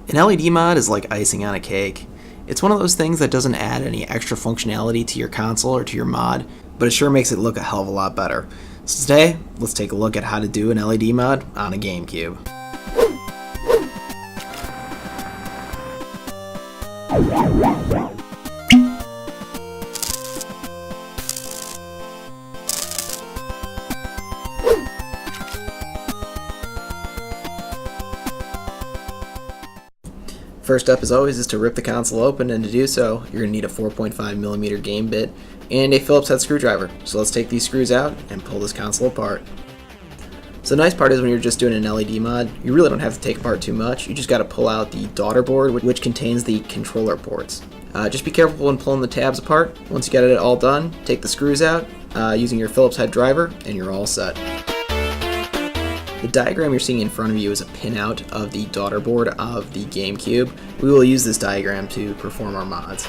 An LED mod is like icing on a cake. It's one of those things that doesn't add any extra functionality to your console or to your mod, but it sure makes it look a hell of a lot better. So today, let's take a look at how to do an LED mod on a GameCube. First up, as always, is to rip the console open, and to do so, you're going to need a 4.5mm game bit and a Phillips head screwdriver. So let's take these screws out and pull this console apart. So the nice part is when you're just doing an LED mod, you really don't have to take apart too much. You just got to pull out the daughter board, which contains the controller ports. Just be careful when pulling the tabs apart. Once you get it all done, take the screws out using your Phillips head driver, and you're all set. The diagram you're seeing in front of you is a pinout of the daughter board of the GameCube. We will use this diagram to perform our mods.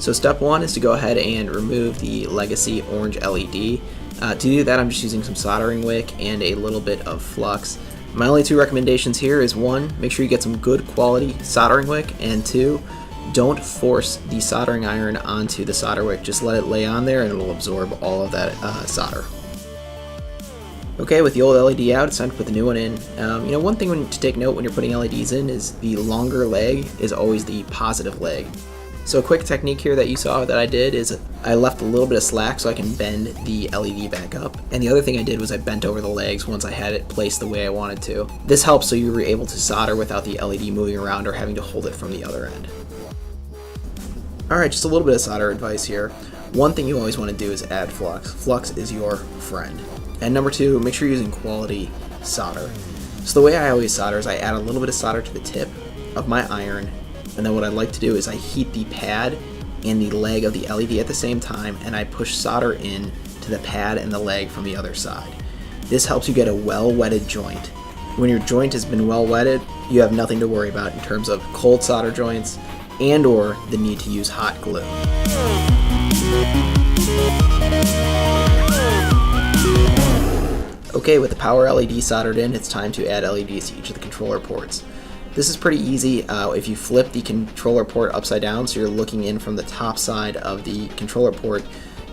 So step one is to go ahead and remove the legacy orange LED. To do that, I'm just using some soldering wick and a little bit of flux. My only two recommendations here is one, make sure you get some good quality soldering wick, and two, don't force the soldering iron onto the solder wick. Just let it lay on there and it'll absorb all of that solder. Okay, with the old LED out, it's time to put the new one in. One thing to take note when you're putting LEDs in is the longer leg is always the positive leg. So a quick technique here that you saw that I did is I left a little bit of slack so I can bend the LED back up. And the other thing I did was I bent over the legs once I had it placed the way I wanted to. This helps so you were able to solder without the LED moving around or having to hold it from the other end. Alright, just a little bit of solder advice here. One thing you always want to do is add flux. Flux is your friend. And number two, make sure you're using quality solder. So the way I always solder is I add a little bit of solder to the tip of my iron, and then what I like to do is I heat the pad and the leg of the LED at the same time, and I push solder in to the pad and the leg from the other side. This helps you get a well-wetted joint. When your joint has been well-wetted, you have nothing to worry about in terms of cold solder joints and or the need to use hot glue. Okay, with the power LED soldered in, it's time to add LEDs to each of the controller ports. This is pretty easy if you flip the controller port upside down so you're looking in from the top side of the controller port.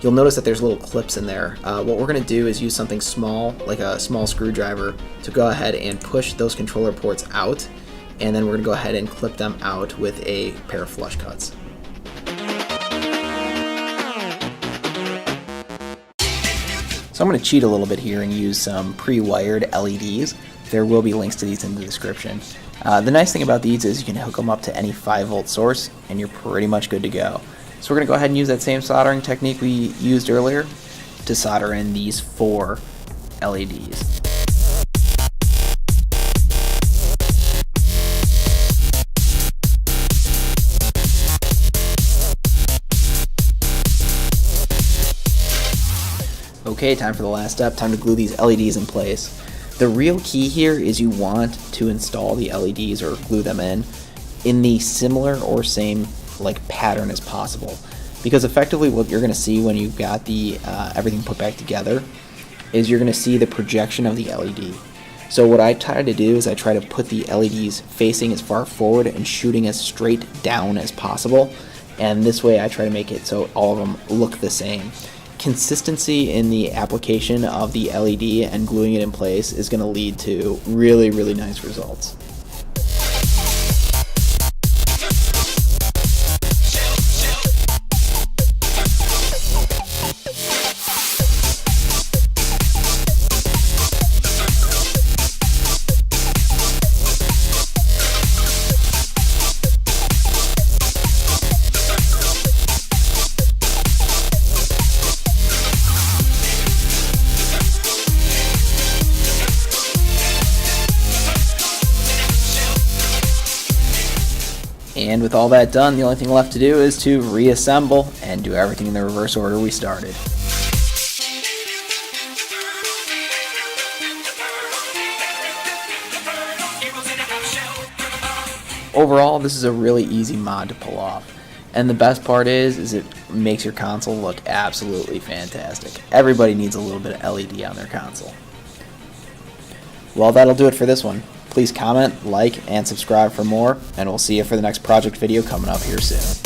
You'll notice that there's little clips in there. What we're going to do is use something small, like a small screwdriver, to go ahead and push those controller ports out, and then we're going to go ahead and clip them out with a pair of flush cuts. So I'm going to cheat a little bit here and use some pre-wired LEDs. There will be links to these in the description. The nice thing about these is you can hook them up to any 5-volt source and you're pretty much good to go. So we're going to go ahead and use that same soldering technique we used earlier to solder in these 4 LEDs. Okay, time for the last step, time to glue these LEDs in place. The real key here is you want to install the LEDs or glue them in the similar or same pattern as possible. Because effectively what you're going to see when you've got the everything put back together is you're going to see the projection of the LED. So what I try to do is I try to put the LEDs facing as far forward and shooting as straight down as possible. And this way I try to make it so all of them look the same. Consistency in the application of the LED and gluing it in place is going to lead to really, really nice results. And with all that done, the only thing left to do is to reassemble and do everything in the reverse order we started. Overall, this is a really easy mod to pull off. And the best part is it makes your console look absolutely fantastic. Everybody needs a little bit of LED on their console. Well, that'll do it for this one. Please comment, like, and subscribe for more, and we'll see you for the next project video coming up here soon.